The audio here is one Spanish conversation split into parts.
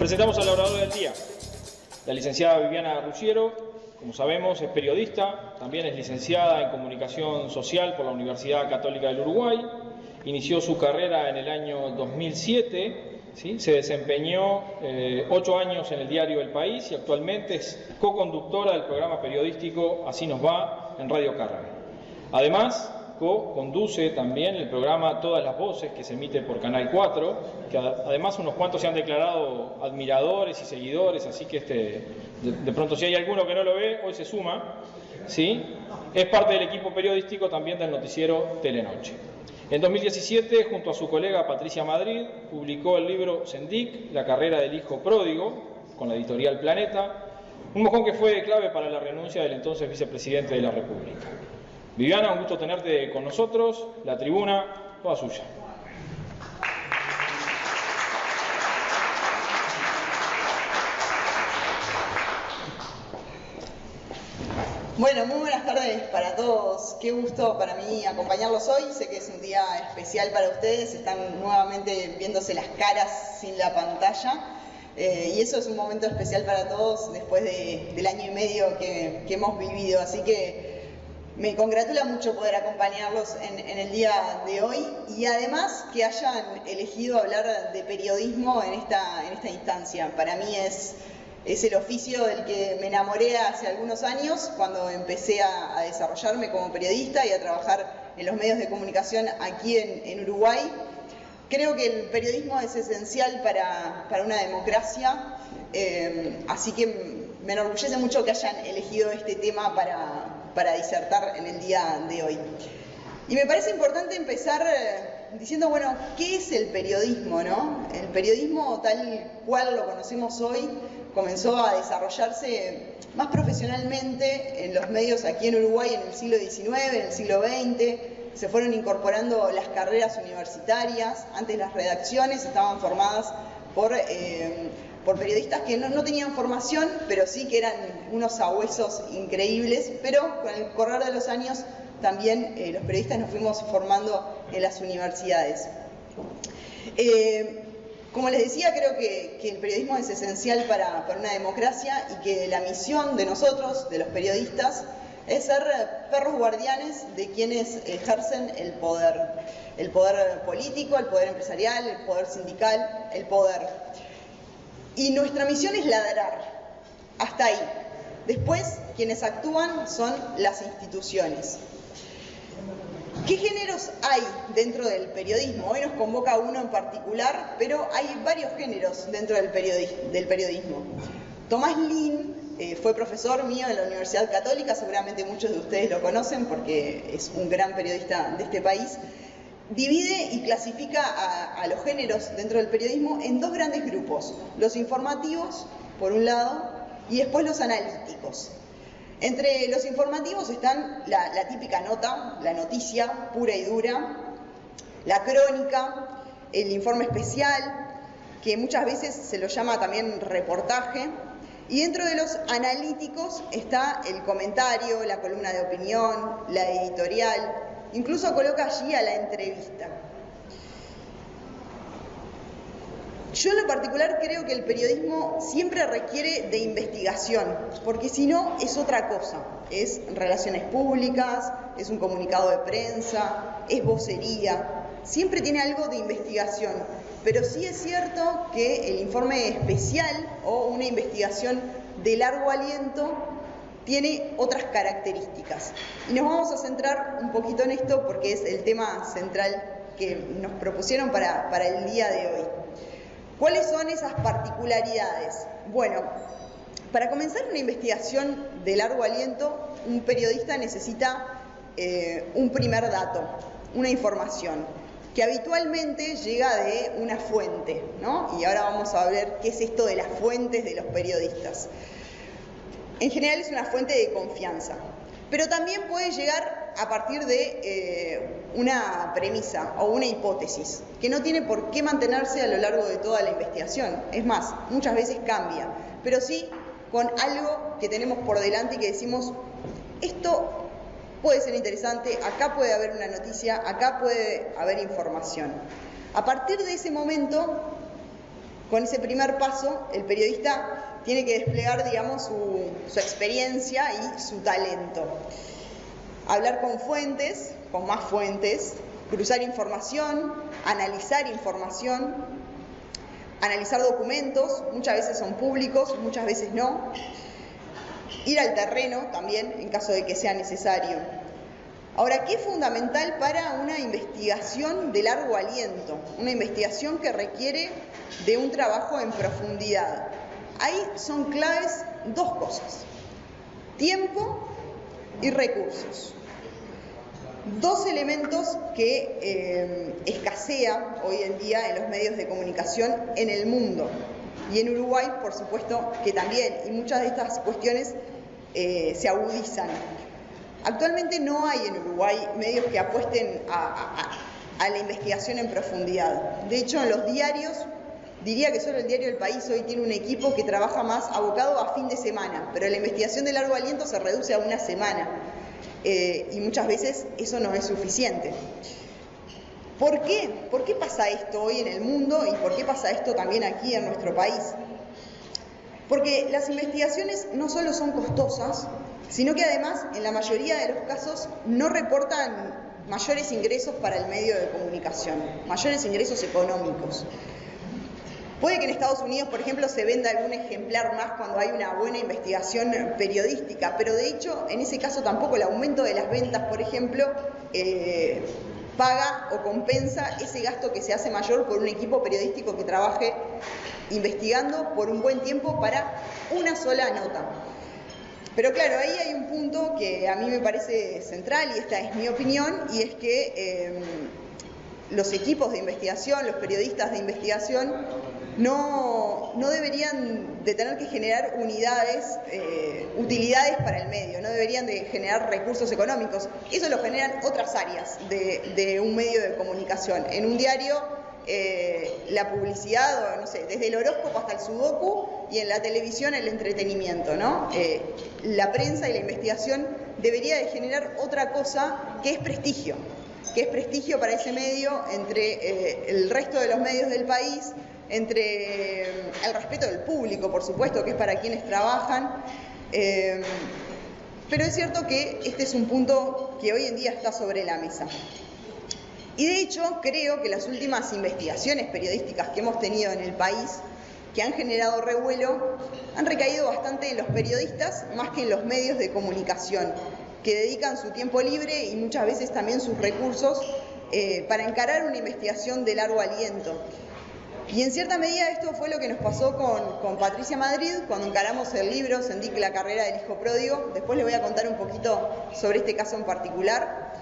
Presentamos a la oradora del día, la licenciada Viviana Ruggiero. Como sabemos, es periodista, también es licenciada en Comunicación Social por la Universidad Católica del Uruguay. Inició su carrera en el año 2007, ¿sí? Se desempeñó 8 años en el diario El País y actualmente es co-conductora del programa periodístico Así nos va en Radio Carrara. Además, co-conduce también el programa Todas las Voces, que se emite por Canal 4, que además unos cuantos se han declarado admiradores y seguidores, así que de pronto si hay alguno que no lo ve, hoy se suma, ¿sí? Es parte del equipo periodístico también del noticiero Telenoche. En 2017, junto a su colega Patricia Madrid, publicó el libro Sendik, la carrera del hijo pródigo, con la editorial Planeta, un mojón que fue clave para la renuncia del entonces vicepresidente de la República. Viviana, un gusto tenerte con nosotros. La tribuna, toda suya. Bueno, muy buenas tardes para todos. Qué gusto para mí acompañarlos hoy. Sé que es un día especial para ustedes. Están nuevamente viéndose las caras sin la pantalla. Y eso es un momento especial para todos después del año y medio que hemos vivido. Así que me congratula mucho poder acompañarlos en el día de hoy y además que hayan elegido hablar de periodismo en esta instancia. Para mí es el oficio del que me enamoré hace algunos años cuando empecé a desarrollarme como periodista y a trabajar en los medios de comunicación aquí en Uruguay. Creo que el periodismo es esencial para una democracia, así que me enorgullece mucho que hayan elegido este tema para disertar en el día de hoy. Y me parece importante empezar diciendo, bueno, ¿qué es el periodismo, no? El periodismo tal cual lo conocemos hoy comenzó a desarrollarse más profesionalmente en los medios aquí en Uruguay en el siglo XIX, en el siglo XX. Se fueron incorporando las carreras universitarias. Antes las redacciones estaban formadas por periodistas que no tenían formación, pero sí que eran unos sabuesos increíbles, pero con el correr de los años también los periodistas nos fuimos formando en las universidades. Como les decía, creo que el periodismo es esencial para una democracia y que la misión de nosotros, de los periodistas, es ser perros guardianes de quienes ejercen el poder político, el poder empresarial, el poder sindical, el poder. Y nuestra misión es ladrar, hasta ahí. Después, quienes actúan son las instituciones. ¿Qué géneros hay dentro del periodismo? Hoy nos convoca uno en particular, pero hay varios géneros dentro del periodismo. Tomás Lin fue profesor mío en la Universidad Católica, seguramente muchos de ustedes lo conocen porque es un gran periodista de este país. Divide y clasifica a los géneros dentro del periodismo en dos grandes grupos, los informativos, por un lado, y después los analíticos. Entre los informativos están la típica nota, la noticia pura y dura, la crónica, el informe especial, que muchas veces se lo llama también reportaje, y dentro de los analíticos está el comentario, la columna de opinión, la editorial, incluso coloca allí a la entrevista. Yo en lo particular creo que el periodismo siempre requiere de investigación, porque si no es otra cosa. Es relaciones públicas, es un comunicado de prensa, es vocería. Siempre tiene algo de investigación, pero sí es cierto que el informe especial o una investigación de largo aliento tiene otras características. Y nos vamos a centrar un poquito en esto porque es el tema central que nos propusieron para el día de hoy. ¿Cuáles son esas particularidades? Bueno, para comenzar una investigación de largo aliento, un periodista necesita un primer dato, una información, que habitualmente llega de una fuente, ¿no? Y ahora vamos a ver qué es esto de las fuentes de los periodistas. En general es una fuente de confianza, pero también puede llegar a partir de una premisa o una hipótesis, que no tiene por qué mantenerse a lo largo de toda la investigación. Es más, muchas veces cambia, pero sí con algo que tenemos por delante y que decimos, esto puede ser interesante, acá puede haber una noticia, acá puede haber información. A partir de ese momento con ese primer paso, el periodista tiene que desplegar, digamos, su experiencia y su talento. Hablar con fuentes, con más fuentes, cruzar información, analizar documentos, muchas veces son públicos, muchas veces no. Ir al terreno también, en caso de que sea necesario. Ahora, ¿qué es fundamental para una investigación de largo aliento? Una investigación que requiere de un trabajo en profundidad. Ahí son claves dos cosas: tiempo y recursos. Dos elementos que escasean hoy en día en los medios de comunicación en el mundo. Y en Uruguay, por supuesto, que también, y muchas de estas cuestiones se agudizan. Actualmente no hay en Uruguay medios que apuesten a la investigación en profundidad. De hecho, en los diarios, diría que solo el diario El País hoy tiene un equipo que trabaja más abocado a fin de semana, pero la investigación de largo aliento se reduce a una semana. Y muchas veces eso no es suficiente. ¿Por qué? ¿Por qué pasa esto hoy en el mundo y por qué pasa esto también aquí en nuestro país? Porque las investigaciones no solo son costosas, sino que además, en la mayoría de los casos, no reportan mayores ingresos para el medio de comunicación, mayores ingresos económicos. Puede que en Estados Unidos, por ejemplo, se venda algún ejemplar más cuando hay una buena investigación periodística, pero de hecho, en ese caso tampoco el aumento de las ventas, por ejemplo, paga o compensa ese gasto que se hace mayor por un equipo periodístico que trabaje investigando por un buen tiempo para una sola nota. Pero claro, ahí hay un punto que a mí me parece central, y esta es mi opinión, y es que los equipos de investigación, los periodistas de investigación, no deberían de tener que generar utilidades para el medio, no deberían de generar recursos económicos. Eso lo generan otras áreas de un medio de comunicación. En un diario, la publicidad, o no sé, desde el horóscopo hasta el sudoku, y en la televisión el entretenimiento, ¿no? La prensa y la investigación debería de generar otra cosa, que es prestigio para ese medio entre el resto de los medios del país, entre el respeto del público, por supuesto, que es para quienes trabajan. Pero es cierto que este es un punto que hoy en día está sobre la mesa. Y de hecho, creo que las últimas investigaciones periodísticas que hemos tenido en el país, que han generado revuelo, han recaído bastante en los periodistas más que en los medios de comunicación, que dedican su tiempo libre y muchas veces también sus recursos para encarar una investigación de largo aliento. Y en cierta medida esto fue lo que nos pasó con Patricia Madrid cuando encaramos el libro Sendik, la carrera del hijo pródigo. Después les voy a contar un poquito sobre este caso en particular.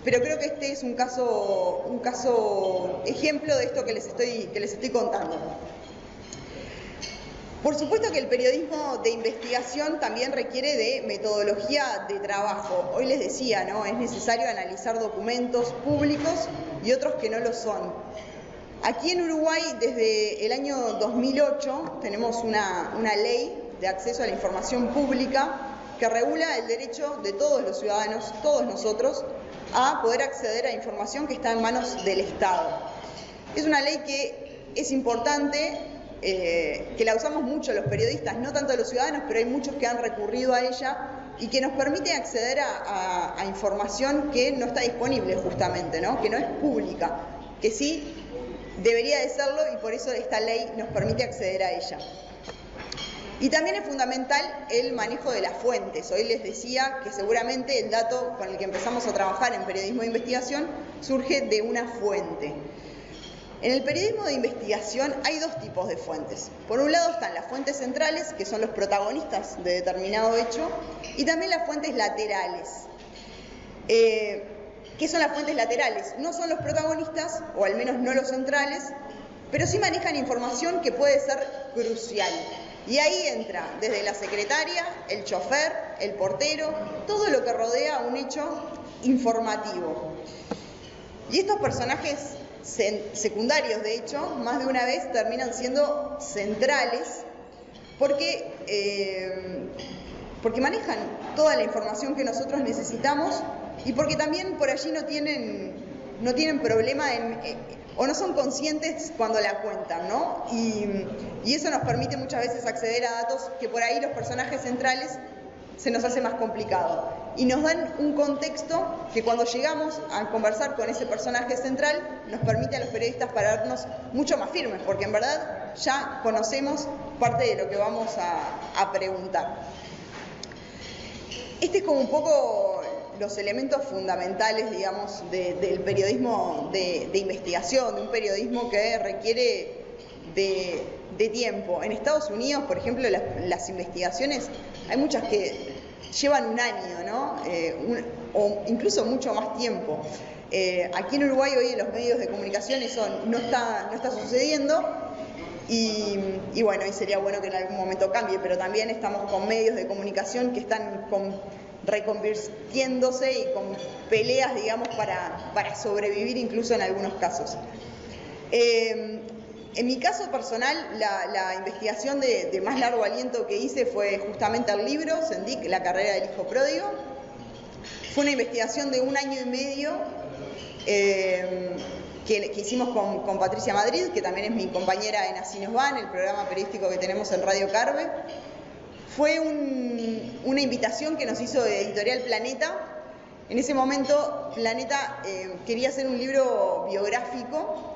Pero creo que este es un caso ejemplo de esto que les estoy contando. Por supuesto que el periodismo de investigación también requiere de metodología de trabajo. Hoy les decía, ¿no? Es necesario analizar documentos públicos y otros que no lo son. Aquí en Uruguay, desde el año 2008, tenemos una ley de acceso a la información pública que regula el derecho de todos los ciudadanos, todos nosotros, a poder acceder a información que está en manos del Estado. Es una ley que es importante, que la usamos mucho los periodistas, no tanto los ciudadanos, pero hay muchos que han recurrido a ella y que nos permite acceder a información que no está disponible justamente, ¿no? Que no es pública, que sí debería de serlo, y por eso esta ley nos permite acceder a ella. Y también es fundamental el manejo de las fuentes. Hoy les decía que seguramente el dato con el que empezamos a trabajar en periodismo de investigación surge de una fuente. En el periodismo de investigación hay dos tipos de fuentes. Por un lado están las fuentes centrales, que son los protagonistas de determinado hecho, y también las fuentes laterales. ¿Qué son las fuentes laterales? No son los protagonistas, o al menos no los centrales, pero sí manejan información que puede ser crucial. Y ahí entra desde la secretaria, el chofer, el portero, todo lo que rodea un hecho informativo. Y estos personajes secundarios, de hecho, más de una vez terminan siendo centrales porque manejan toda la información que nosotros necesitamos, y porque también por allí no tienen problema o no son conscientes cuando la cuentan, ¿no? Y eso nos permite muchas veces acceder a datos que por ahí los personajes centrales se nos hace más complicado. Y nos dan un contexto que cuando llegamos a conversar con ese personaje central nos permite a los periodistas pararnos mucho más firmes, porque en verdad ya conocemos parte de lo que vamos a preguntar. Este es como un poco los elementos fundamentales, digamos, del periodismo de investigación, de un periodismo que requiere de tiempo. En Estados Unidos, por ejemplo, las investigaciones, hay muchas que llevan un año, ¿no? O incluso mucho más tiempo. Aquí en Uruguay hoy en los medios de comunicación eso no está sucediendo y bueno, y sería bueno que en algún momento cambie, pero también estamos con medios de comunicación que están reconvirtiéndose y con peleas, digamos, para sobrevivir incluso en algunos casos. En mi caso personal, la investigación de más largo aliento que hice fue justamente el libro, Sendik, la carrera del hijo pródigo. Fue una investigación de 1 año y medio que hicimos con Patricia Madrid, que también es mi compañera en Así nos van, el programa periodístico que tenemos en Radio Carve. Fue una invitación que nos hizo Editorial Planeta. En ese momento, Planeta quería hacer un libro biográfico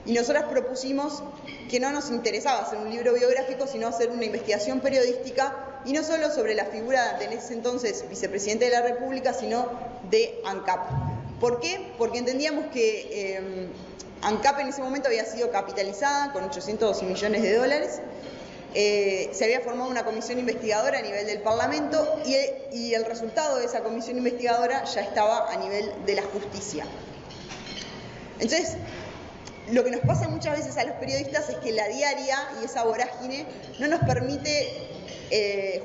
y nosotras propusimos que no nos interesaba hacer un libro biográfico, sino hacer una investigación periodística, y no solo sobre la figura de en ese entonces vicepresidente de la República, sino de ANCAP. ¿Por qué? Porque entendíamos que ANCAP en ese momento había sido capitalizada con 800 millones de dólares, se había formado una comisión investigadora a nivel del Parlamento y el resultado de esa comisión investigadora ya estaba a nivel de la justicia. Entonces, lo que nos pasa muchas veces a los periodistas es que la diaria y esa vorágine no nos permite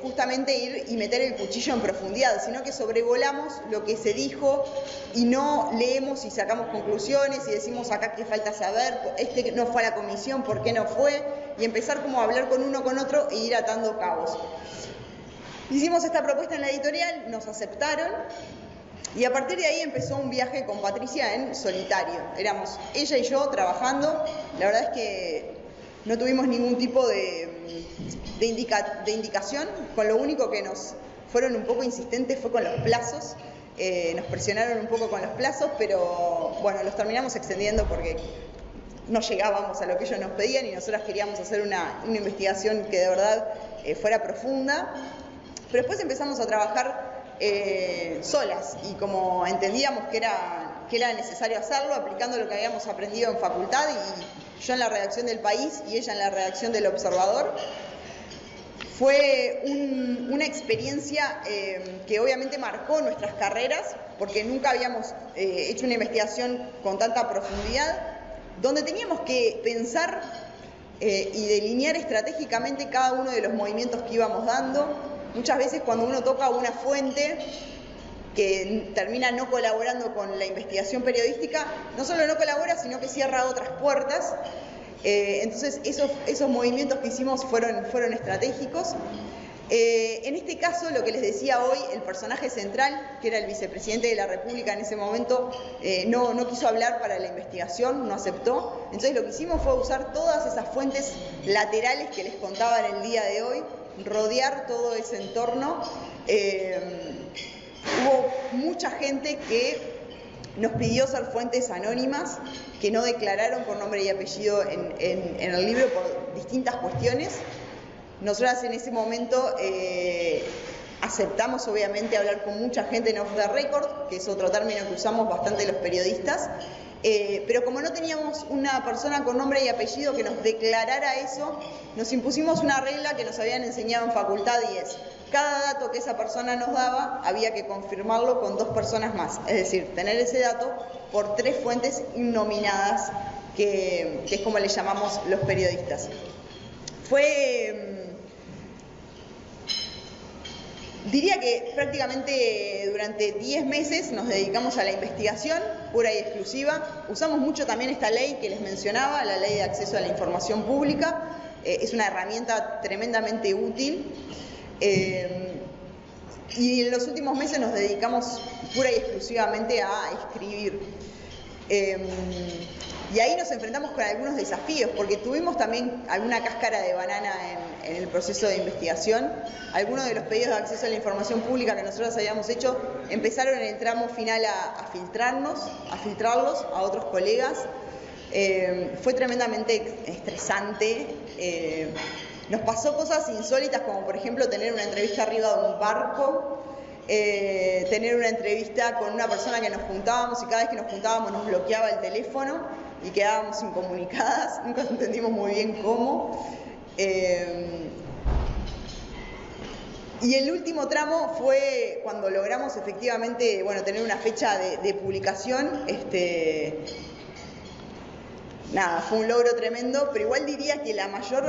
justamente ir y meter el cuchillo en profundidad, sino que sobrevolamos lo que se dijo y no leemos y sacamos conclusiones y decimos acá qué falta saber, este no fue a la comisión, ¿por qué no fue? Y empezar como a hablar con uno con otro e ir atando cabos. Hicimos esta propuesta en la editorial, nos aceptaron. Y a partir de ahí empezó un viaje con Patricia en solitario. Éramos ella y yo trabajando. La verdad es que no tuvimos ningún tipo de indicación. Con lo único que nos fueron un poco insistentes fue con los plazos. Nos presionaron un poco con los plazos, pero bueno, los terminamos extendiendo porque no llegábamos a lo que ellos nos pedían y nosotras queríamos hacer una investigación que de verdad fuera profunda. Pero después empezamos a trabajar solas, y como entendíamos que era necesario hacerlo, aplicando lo que habíamos aprendido en facultad, y yo en la redacción del País y ella en la redacción del Observador, fue una experiencia que obviamente marcó nuestras carreras, porque nunca habíamos hecho una investigación con tanta profundidad, donde teníamos que pensar y delinear estratégicamente cada uno de los movimientos que íbamos dando. Muchas veces cuando uno toca una fuente que termina no colaborando con la investigación periodística, no solo no colabora, sino que cierra otras puertas. Entonces esos movimientos que hicimos fueron estratégicos. En este caso, lo que les decía hoy, el personaje central, que era el vicepresidente de la República en ese momento, no quiso hablar para la investigación, no aceptó. Entonces lo que hicimos fue usar todas esas fuentes laterales que les contaba en el día de hoy, rodear todo ese entorno. Hubo mucha gente que nos pidió ser fuentes anónimas, que no declararon por nombre y apellido en el libro por distintas cuestiones. Nosotras en ese momento aceptamos obviamente hablar con mucha gente en off the record, que es otro término que usamos bastante los periodistas, pero como no teníamos una persona con nombre y apellido que nos declarara eso, nos impusimos una regla que nos habían enseñado en facultad, y es: cada dato que esa persona nos daba había que confirmarlo con 2 personas más, es decir, tener ese dato por 3 fuentes innominadas, que es como le llamamos los periodistas. Diría que prácticamente durante 10 meses nos dedicamos a la investigación pura y exclusiva. Usamos mucho también esta ley que les mencionaba, la Ley de Acceso a la Información Pública. Es una herramienta tremendamente útil. Y en los últimos meses nos dedicamos pura y exclusivamente a escribir. Y ahí nos enfrentamos con algunos desafíos, porque tuvimos también alguna cáscara de banana en el proceso de investigación. Algunos de los pedidos de acceso a la información pública que nosotros habíamos hecho empezaron en el tramo final a filtrarlos a otros colegas. Fue tremendamente estresante. Nos pasó cosas insólitas, como por ejemplo tener una entrevista arriba de un barco, tener una entrevista con una persona que nos juntábamos y cada vez que nos juntábamos nos bloqueaba el teléfono y quedábamos incomunicadas, nunca entendimos muy bien cómo. Y el último tramo fue cuando logramos efectivamente, bueno, tener una fecha de publicación. Nada, fue un logro tremendo, pero igual diría que el mayor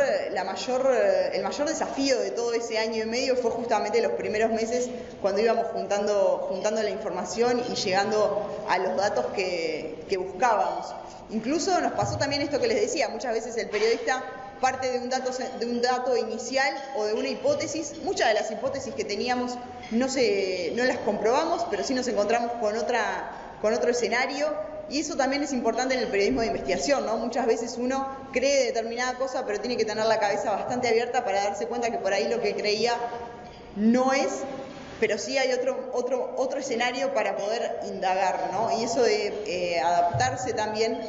desafío de todo ese año y medio fue justamente los primeros meses, cuando íbamos juntando la información y llegando a los datos que buscábamos. Incluso nos pasó también esto que les decía, muchas veces el periodista parte de un dato inicial o de una hipótesis. Muchas de las hipótesis que teníamos no las comprobamos, pero sí nos encontramos con otro escenario. Y eso también es importante en el periodismo de investigación, ¿no? Muchas veces uno cree determinada cosa, pero tiene que tener la cabeza bastante abierta para darse cuenta que por ahí lo que creía no es, pero sí hay otro escenario para poder indagar, ¿no? Y eso de adaptarse también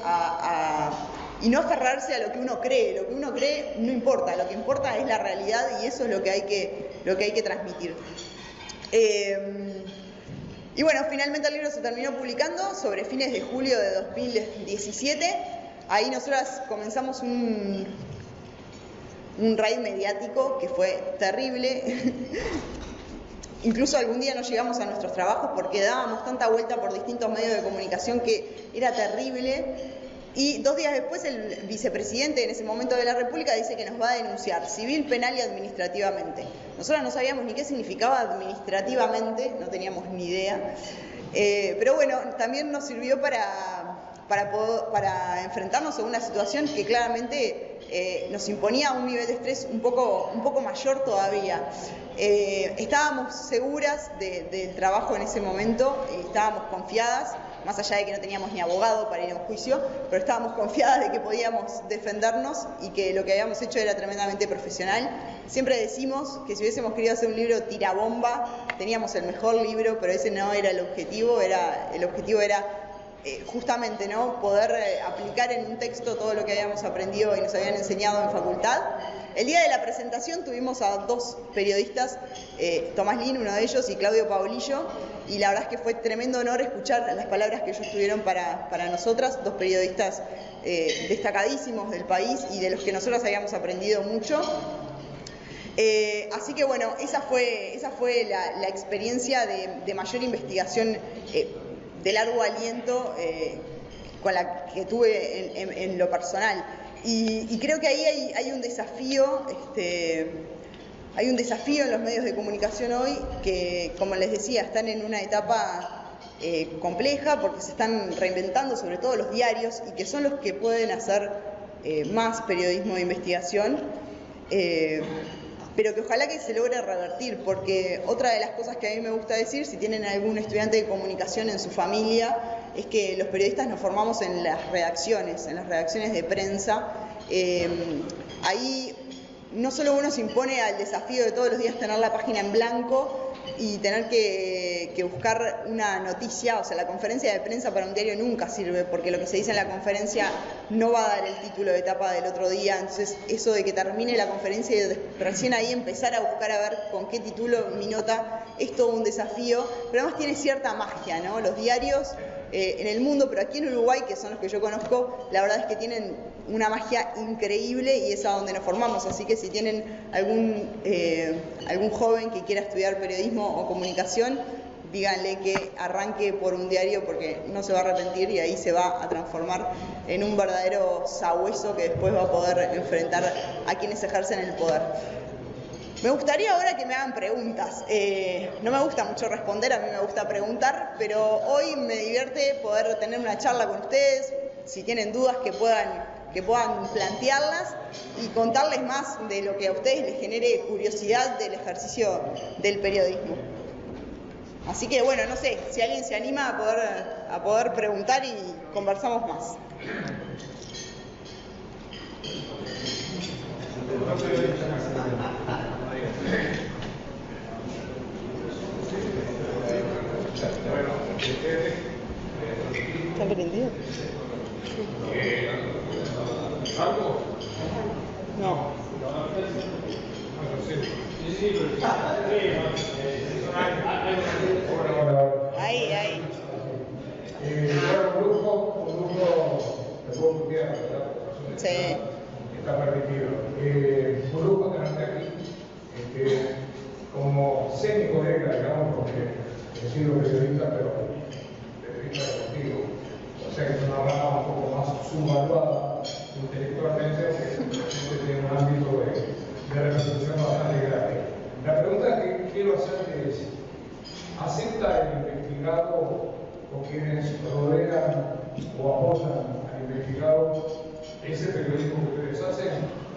y no aferrarse a lo que uno cree. Lo que uno cree no importa, lo que importa es la realidad y eso es lo que hay que transmitir. Y bueno, finalmente el libro se terminó publicando sobre fines de julio de 2017. Ahí nosotras comenzamos un raid mediático que fue terrible. Incluso algún día no llegamos a nuestros trabajos porque dábamos tanta vuelta por distintos medios de comunicación que era terrible. Y 2 días después el vicepresidente en ese momento de la República dice que nos va a denunciar civil, penal y administrativamente. Nosotros no sabíamos ni qué significaba administrativamente, no teníamos ni idea. Pero bueno, también nos sirvió para enfrentarnos a una situación que claramente nos imponía un nivel de estrés un poco mayor todavía. Estábamos seguras del trabajo en ese momento, estábamos confiadas, más allá de que no teníamos ni abogado para ir a un juicio, pero estábamos confiadas de que podíamos defendernos y que lo que habíamos hecho era tremendamente profesional. Siempre decimos que si hubiésemos querido hacer un libro tirabomba, teníamos el mejor libro, pero ese no era el objetivo. El objetivo era justamente, ¿no?, poder aplicar en un texto todo lo que habíamos aprendido y nos habían enseñado en facultad. El día de la presentación tuvimos a 2 periodistas, Tomás Lin, uno de ellos, y Claudio Paolillo, y la verdad es que fue tremendo honor escuchar las palabras que ellos tuvieron para nosotras, 2 periodistas destacadísimos del país y de los que nosotros habíamos aprendido mucho. Así que bueno, esa fue la experiencia de mayor investigación de largo aliento con la que tuve en lo personal. Y creo que ahí hay un desafío, hay un desafío en los medios de comunicación hoy que, como les decía, están en una etapa compleja porque se están reinventando, sobre todo los diarios, y que son los que pueden hacer más periodismo de investigación. Pero que ojalá que se logre revertir, porque otra de las cosas que a mí me gusta decir, si tienen algún estudiante de comunicación en su familia, es que los periodistas nos formamos en las redacciones de prensa. Ahí no solo uno se impone al desafío de todos los días tener la página en blanco y tener que buscar una noticia, o sea, la conferencia de prensa para un diario nunca sirve, porque lo que se dice en la conferencia no va a dar el título de etapa del otro día. Entonces eso de que termine la conferencia y recién ahí empezar a buscar a ver con qué título mi nota es todo un desafío, pero además tiene cierta magia, ¿no? Los diarios en el mundo, pero aquí en Uruguay, que son los que yo conozco, la verdad es que tienen una magia increíble y es a donde nos formamos. Así que si tienen algún joven que quiera estudiar periodismo o comunicación, díganle que arranque por un diario porque no se va a arrepentir y ahí se va a transformar en un verdadero sabueso que después va a poder enfrentar a quienes ejercen el poder. Me gustaría ahora que me hagan preguntas. No me gusta mucho responder, a mí me gusta preguntar, pero hoy me divierte poder tener una charla con ustedes, si tienen dudas que puedan plantearlas y contarles más de lo que a ustedes les genere curiosidad del ejercicio del periodismo. Así que bueno, no sé, si alguien se anima a poder preguntar y conversamos más. ¿Está prendido? ¿Algo? No. Ahí. Un grupo de puedo copiar, ¿verdad? Sí. Está permitido. Un grupo que no está aquí, como semi-colega, digamos, porque he sido periodista, pero periodista deportivo. O sea que es una rama un poco más subvaluada intelectualmente, que tiene un ámbito de representación bastante grande. La pregunta que quiero hacerte es, ¿acepta el investigado o quienes rodean o apoyan al investigado ese periodismo que ustedes hacen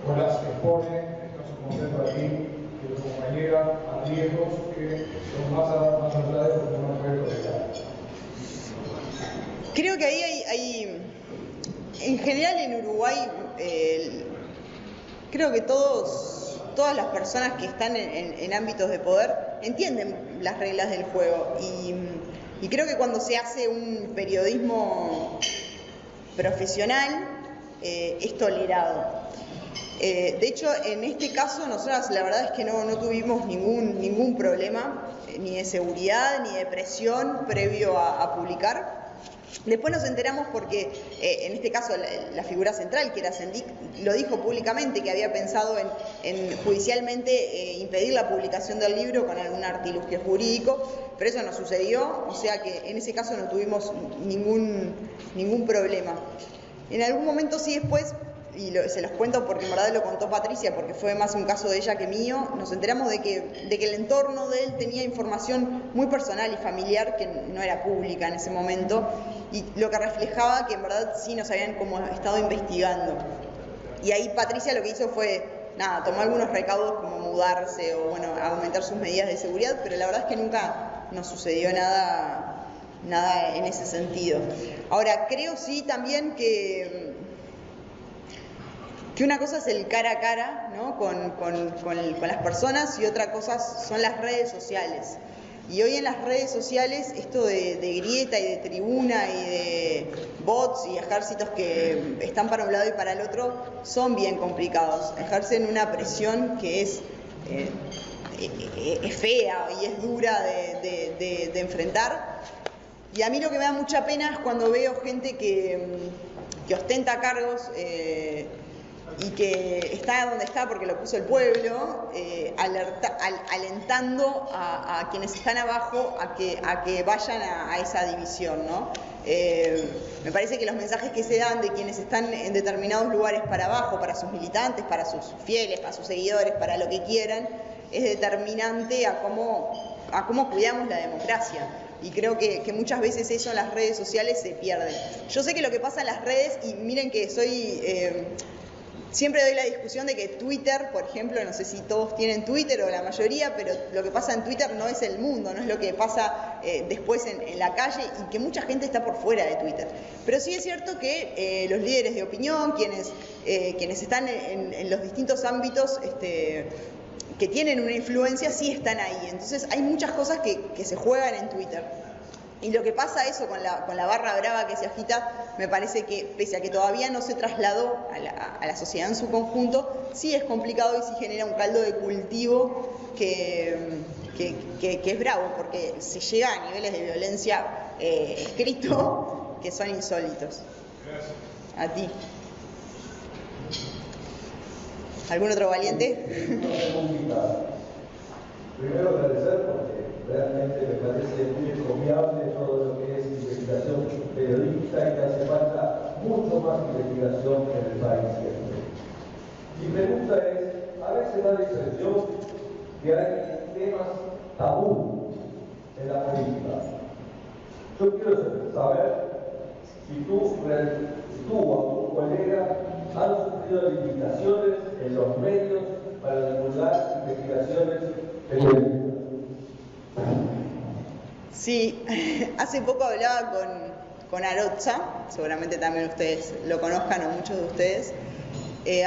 o las expone, en el caso concreto aquí, que tu compañera, a riesgos que son más allá de lo que uno puede tolerar? Creo que ahí hay en general en Uruguay, creo que todas las personas que están en ámbitos de poder entienden las reglas del juego y creo que cuando se hace un periodismo profesional es tolerado. De hecho, en este caso nosotras la verdad es que no tuvimos ningún problema, ni de seguridad, ni de presión previo a publicar. Después nos enteramos porque, en este caso, la figura central, que era Sendik, lo dijo públicamente, que había pensado en judicialmente impedir la publicación del libro con algún artilugio jurídico, pero eso no sucedió, o sea que en ese caso no tuvimos ningún problema. En algún momento sí después, y se los cuento porque en verdad lo contó Patricia, porque fue más un caso de ella que mío, nos enteramos de que el entorno de él tenía información muy personal y familiar que no era pública en ese momento, y lo que reflejaba que en verdad sí nos habían como estado investigando. Y ahí Patricia lo que hizo fue, nada, tomó algunos recaudos como mudarse o bueno, aumentar sus medidas de seguridad, pero la verdad es que nunca nos sucedió nada en ese sentido. Ahora, creo sí también que una cosa es el cara a cara, ¿no? con las personas y otra cosa son las redes sociales. Y hoy en las redes sociales esto de grieta y de tribuna y de bots y ejércitos que están para un lado y para el otro son bien complicados. Ejercen una presión que es fea y es dura de enfrentar. Y a mí lo que me da mucha pena es cuando veo gente que ostenta cargos y que está donde está porque lo puso el pueblo, alentando a quienes están abajo a que vayan a esa división, ¿no? Me parece que los mensajes que se dan de quienes están en determinados lugares para abajo, para sus militantes, para sus fieles, para sus seguidores, para lo que quieran, es determinante a cómo cuidamos la democracia. Y creo que muchas veces eso en las redes sociales se pierde. Yo sé que lo que pasa en las redes, y miren que siempre doy la discusión de que Twitter, por ejemplo, no sé si todos tienen Twitter o la mayoría, pero lo que pasa en Twitter no es el mundo, no es lo que pasa después en la calle y que mucha gente está por fuera de Twitter. Pero sí es cierto que los líderes de opinión, quienes están en los distintos ámbitos que tienen una influencia, sí están ahí. Entonces hay muchas cosas que se juegan en Twitter. Y lo que pasa eso con la barra brava que se agita, me parece que pese a que todavía no se trasladó a la sociedad en su conjunto, sí es complicado y sí genera un caldo de cultivo que es bravo, porque se llega a niveles de violencia escrito que son insólitos. Gracias. A ti. ¿Algún otro valiente? Primero agradecer porque realmente me parece muy encomiable todo lo que es investigación periodística y que hace falta mucho más investigación en el país. Mi pregunta es, a veces da la impresión que hay temas tabú en la política. Yo quiero saber si tú o tu colega han sufrido limitaciones en los medios para divulgar investigaciones periodísticas. Sí, hace poco hablaba con Arocha, seguramente también ustedes lo conozcan o muchos de ustedes,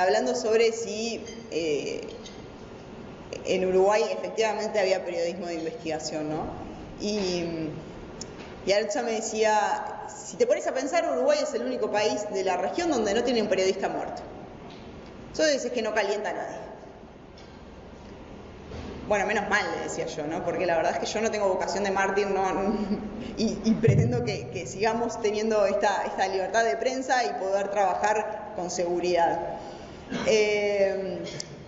hablando sobre si en Uruguay efectivamente había periodismo de investigación, ¿no? Y Arocha me decía, si te pones a pensar, Uruguay es el único país de la región donde no tiene un periodista muerto. Eso es que no calienta a nadie. Bueno, menos mal, le decía yo, ¿no? Porque la verdad es que yo no tengo vocación de mártir, y pretendo que sigamos teniendo esta libertad de prensa y poder trabajar con seguridad.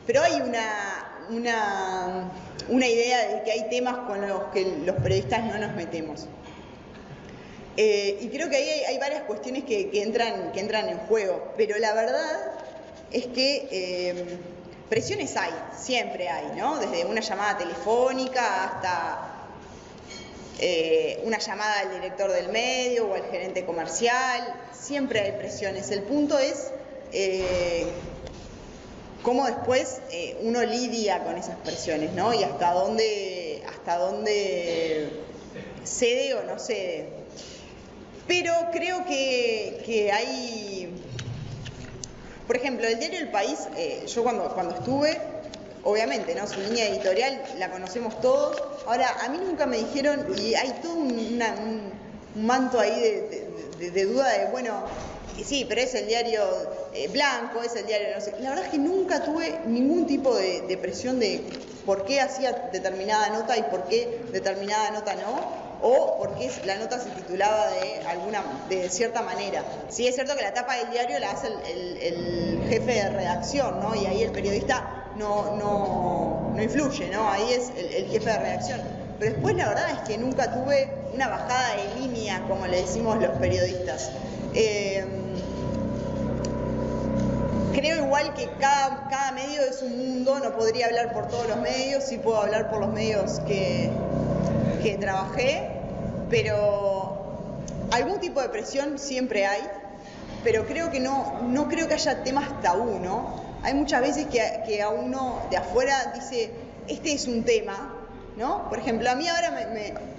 Pero hay una idea de que hay temas con los que los periodistas no nos metemos. Y creo que ahí hay varias cuestiones que entran en juego, pero la verdad es que presiones hay, siempre hay, ¿no? Desde una llamada telefónica hasta una llamada al director del medio o al gerente comercial, siempre hay presiones. El punto es cómo después uno lidia con esas presiones, ¿no? Y hasta dónde cede o no cede. Pero creo que hay, por ejemplo, el diario El País, yo cuando estuve, obviamente, ¿no? Su línea editorial la conocemos todos. Ahora, a mí nunca me dijeron, y hay todo un manto ahí de duda de, bueno, sí, pero es el diario blanco, es el diario no sé. La verdad es que nunca tuve ningún tipo de presión de por qué hacía determinada nota y por qué determinada nota no, o por qué la nota se titulaba de cierta manera. Sí, es cierto que la tapa del diario la hace el jefe de redacción, ¿no? Y ahí el periodista no influye, ¿no? Ahí es el jefe de redacción. Pero después la verdad es que nunca tuve una bajada de línea, como le decimos los periodistas. Creo igual que cada medio es un mundo, no podría hablar por todos los medios, sí puedo hablar por los medios que trabajé, pero algún tipo de presión siempre hay, pero creo que no creo que haya temas tabú, ¿no? Hay muchas veces que a uno de afuera dice, este es un tema, ¿no? Por ejemplo, a mí ahora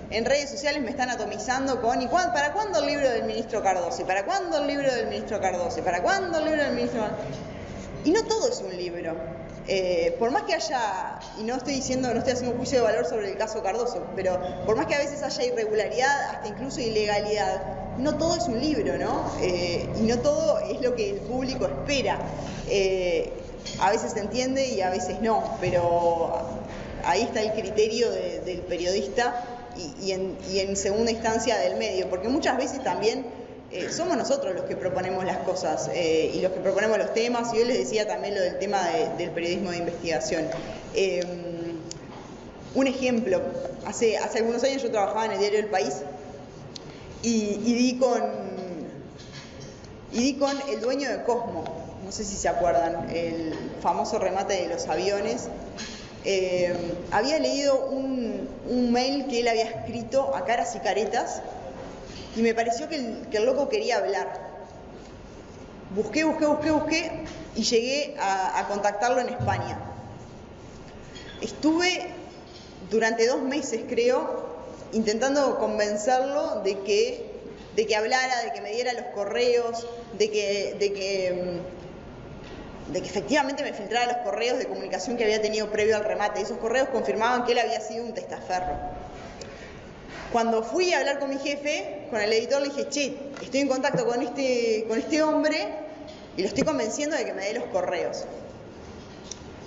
en redes sociales me están atomizando con ¿para cuándo el libro del ministro Cardoso? ¿Para cuándo el libro del ministro Cardoso? ¿Para cuándo el libro del ministro? Y no todo es un libro. Por más que haya, y no estoy haciendo un juicio de valor sobre el caso Cardoso, pero por más que a veces haya irregularidad, hasta incluso ilegalidad, no todo es un libro, ¿no? Y no todo es lo que el público espera. A veces se entiende y a veces no, pero ahí está el criterio del periodista y en segunda instancia del medio, porque muchas veces también somos nosotros los que proponemos las cosas y los que proponemos los temas, y yo les decía también lo del tema del periodismo de investigación. Un ejemplo, hace algunos años yo trabajaba en el diario El País y di con el dueño de Cosmo, no sé si se acuerdan, el famoso remate de los aviones. Había leído un mail que él había escrito a caras y caretas y me pareció que el loco quería hablar. Busqué y llegué a contactarlo en España. Estuve durante 2 meses, creo, intentando convencerlo de que hablara, de que me diera los correos, de que efectivamente me filtrara los correos de comunicación que había tenido previo al remate. Esos correos confirmaban que él había sido un testaferro. Cuando fui a hablar con mi jefe, con el editor, le dije, che, estoy en contacto con este hombre y lo estoy convenciendo de que me dé los correos.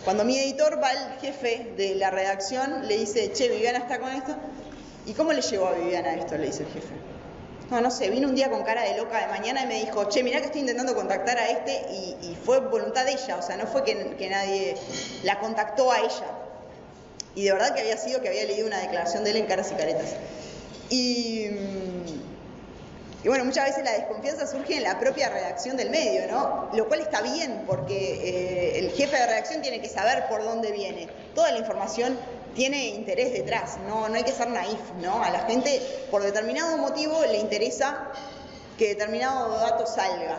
Cuando mi editor va al jefe de la redacción, le dice, che, Viviana está con esto. ¿Y cómo le llegó a Viviana esto?, le dice el jefe. No sé, vino un día con cara de loca de mañana y me dijo, che, mirá que estoy intentando contactar a este, y fue voluntad de ella, o sea, no fue que nadie la contactó a ella. Y de verdad que había sido que había leído una declaración de él en Caras y Caretas. Y bueno, muchas veces la desconfianza surge en la propia redacción del medio, ¿no? Lo cual está bien, porque el jefe de redacción tiene que saber por dónde viene. Toda la información tiene interés detrás, no hay que ser naif, ¿no? A la gente, por determinado motivo, le interesa que determinado dato salga.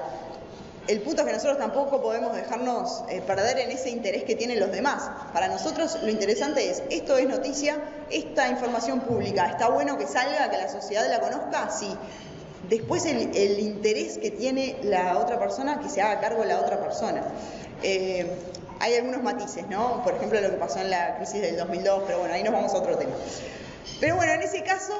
el punto es que nosotros tampoco podemos dejarnos perder en ese interés que tienen los demás. Para nosotros lo interesante es, esto es noticia, esta información pública, ¿está bueno que salga, que la sociedad la conozca? Sí. Después el interés que tiene la otra persona, que se haga cargo la otra persona. Hay algunos matices, ¿no? Por ejemplo, lo que pasó en la crisis del 2002, pero bueno, ahí nos vamos a otro tema. Pero bueno, en ese caso,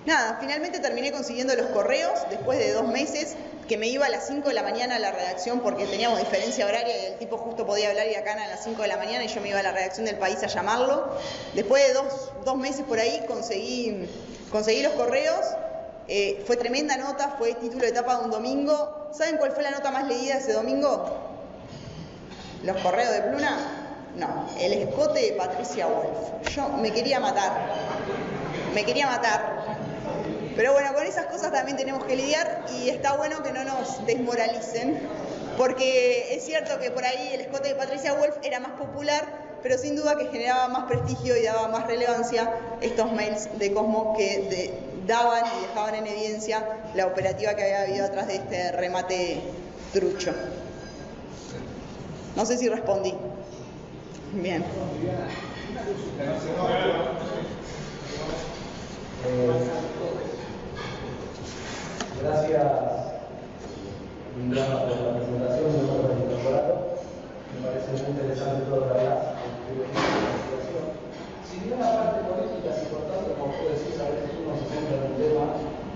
nada, finalmente terminé consiguiendo los correos después de 2 meses, que me iba a las 5 de la mañana a la redacción porque teníamos diferencia horaria y el tipo justo podía hablar y acá a las 5 de la mañana y yo me iba a la redacción del País a llamarlo. Después de dos meses por ahí conseguí los correos, fue tremenda nota, fue título de tapa de un domingo. ¿Saben cuál fue la nota más leída ese domingo? ¿Los correos de Pluna? No, el escote de Patricia Wolf. Yo me quería matar. Pero bueno, con esas cosas también tenemos que lidiar y está bueno que no nos desmoralicen, porque es cierto que por ahí el escote de Patricia Wolf era más popular, pero sin duda que generaba más prestigio y daba más relevancia estos mails de Cosmo que daban y dejaban en evidencia la operativa que había habido atrás de este remate trucho. No sé si respondí. Bien. Gracias, Liliana, por la presentación y por el incorporado. Me parece muy interesante todo lo que hablas. Si bien la parte política es importante, como tú decís, a veces uno se centra en un tema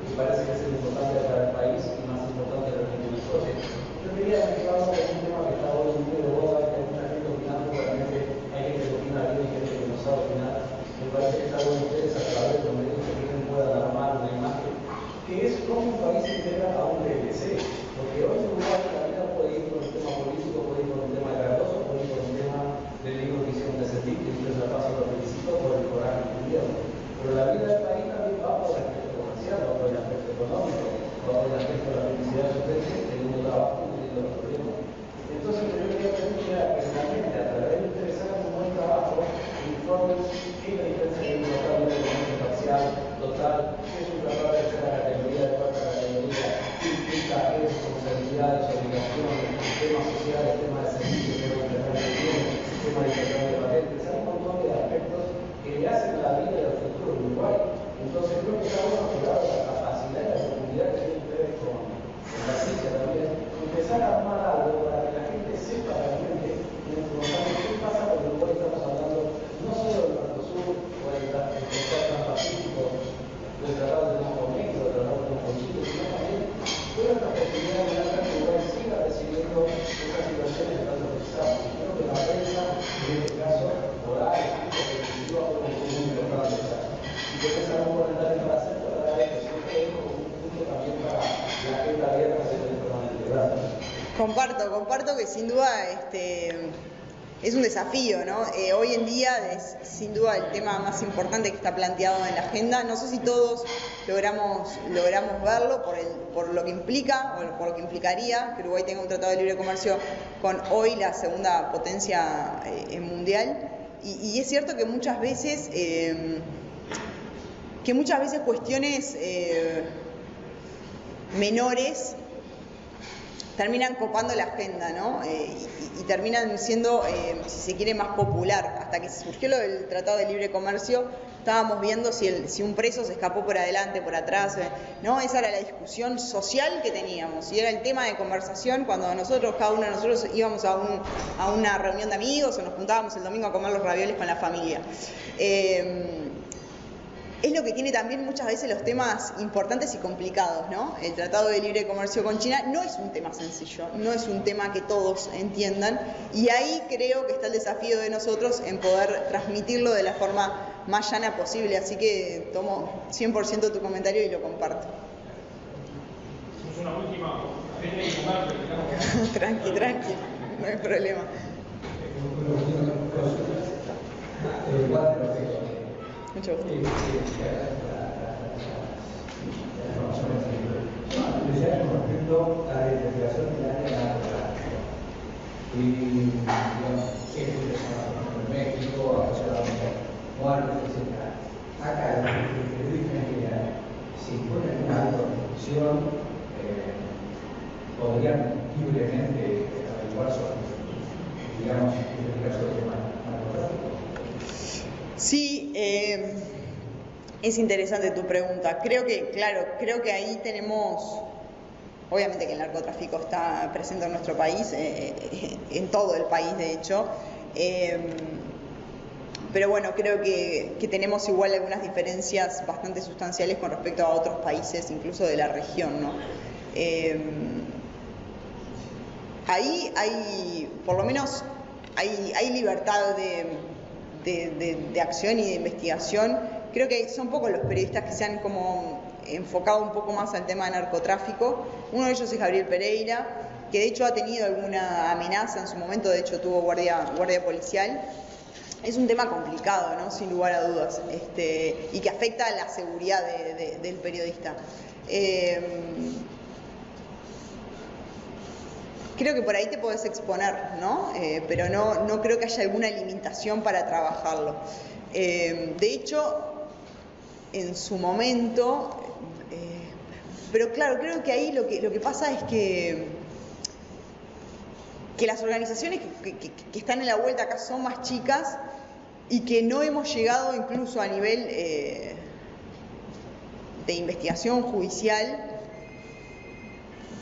y parece que es el importante para el país y más importante para el nosotros. Yo quería que vamos a un tema que está hoy muy de boda, que hay mucha gente opinando, realmente hay gente que opina bien y gente que no sabe opinar. Me parece que está bueno ustedes a través de los medios que tienen puedan armar una imagen que es cómo un país integra a un DLC, porque hoy en Uruguay la vida puede ir con un tema político, puede ir con un tema de Cardoso, puede ir con un tema del libro que hicieron de Sentir, que yo la paso lo felicito por el coraje que tuvieron. Pero la vida del país también va por el aspecto comercial, va por el aspecto económico, va por el aspecto de la felicidad de ustedes, teniendo trabajo y teniendo los problemas. Entonces yo quería pedirle a que realmente a través de ustedes hagan un buen trabajo, informen qué es la diferencia de un tratado de economía parcial, total, qué es un tratado de tercera categoría, de cuarta categoría, qué implica responsabilidades, obligaciones, temas sociales, temas de servicios, temas de intercambio de bienes, temas de intercambio de patentes, hay un montón de aspectos que le hacen la vida y el futuro de Uruguay. Entonces creo que está bueno que dado la capacidad y la profundidad que tienen ustedes con la ciencia también, empezar a armar algo para que la gente sepa realmente qué pasa con Uruguay. Estamos hablando no solo del Mercosur o del Tratado Transpacífico, del Tratado de Tenemos con México, del Tratado de Tenemos con Chile, sino también toda esta posibilidad de que Uruguay siga recibiendo esas situaciones de tanto pesadas. Creo que la prensa, en este caso, oral, escrito, va a ser muy importante. Y que pensamos por el para hacer toda la esto, siempre es como un punto también para la agenda abierta de la información. Comparto que sin duda es un desafío, ¿no? Hoy en día es sin duda el tema más importante que está planteado en la agenda. No sé si todos logramos verlo por lo que implica o por lo que implicaría que Uruguay tenga un tratado de libre comercio con hoy la segunda potencia mundial. Y es cierto que muchas veces cuestiones menores terminan copando la agenda, ¿no? Y terminan siendo, si se quiere, más popular. Hasta que surgió lo del Tratado de Libre Comercio, estábamos viendo si un preso se escapó por adelante, por atrás, ¿no? Esa era la discusión social que teníamos. Y era el tema de conversación cuando cada uno de nosotros íbamos a una reunión de amigos o nos juntábamos el domingo a comer los ravioles con la familia. Es lo que tiene también muchas veces los temas importantes y complicados, ¿no? El Tratado de Libre Comercio con China no es un tema sencillo, no es un tema que todos entiendan, y ahí creo que está el desafío de nosotros en poder transmitirlo de la forma más llana posible, así que tomo 100% tu comentario y lo comparto. Es una última. Tranqui, no hay problema. Mucho gusto. Con respecto a la investigación que hay en la y digamos, en México, Juan, etc. Acá el origen general, si ponen una constitución podrían libremente averiguar sobre, digamos, investigar sobre el tema narcotráfico? Sí, es interesante tu pregunta. Creo que ahí tenemos, obviamente que el narcotráfico está presente en nuestro país, en todo el país de hecho, pero bueno, creo que tenemos igual algunas diferencias bastante sustanciales con respecto a otros países, incluso de la región, ¿no? Ahí hay, por lo menos, hay libertad de acción y de investigación. Creo que son pocos los periodistas que se han como enfocado un poco más al tema de narcotráfico. Uno de ellos es Gabriel Pereira, que de hecho ha tenido alguna amenaza en su momento, de hecho tuvo guardia policial. Es un tema complicado, ¿no? Sin lugar a dudas, y que afecta a la seguridad del periodista. Creo que por ahí te podés exponer, ¿no? Pero no creo que haya alguna limitación para trabajarlo. De hecho, en su momento, pero claro, creo que ahí lo que pasa es que las organizaciones que están en la vuelta acá son más chicas y que no hemos llegado incluso a nivel de investigación judicial.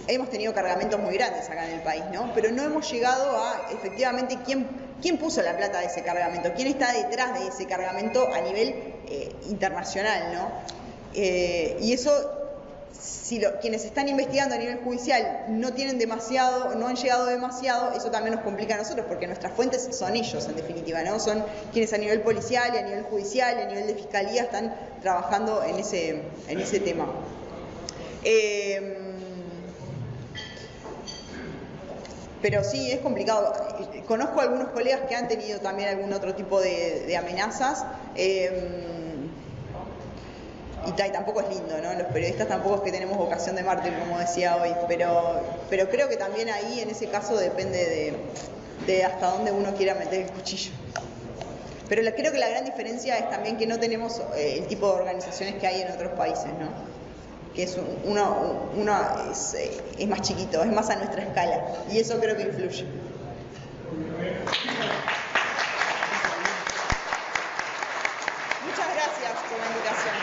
Hemos tenido cargamentos muy grandes acá en el país, ¿no? Pero no hemos llegado a efectivamente quién puso la plata de ese cargamento, quién está detrás de ese cargamento a nivel internacional, ¿no? Y eso, si quienes están investigando a nivel judicial no tienen demasiado, no han llegado demasiado, eso también nos complica a nosotros, porque nuestras fuentes son ellos, en definitiva, ¿no? Son quienes a nivel policial y a nivel judicial y a nivel de fiscalía están trabajando en ese tema. Pero sí, es complicado. Conozco a algunos colegas que han tenido también algún otro tipo de amenazas. Y tampoco es lindo, ¿no? Los periodistas tampoco es que tenemos vocación de mártir, como decía hoy, pero creo que también ahí, en ese caso, depende de hasta dónde uno quiera meter el cuchillo. Pero creo que la gran diferencia es también que no tenemos el tipo de organizaciones que hay en otros países, ¿no? Que es es más chiquito, es más a nuestra escala, y eso creo que influye. Muchas gracias por la invitación.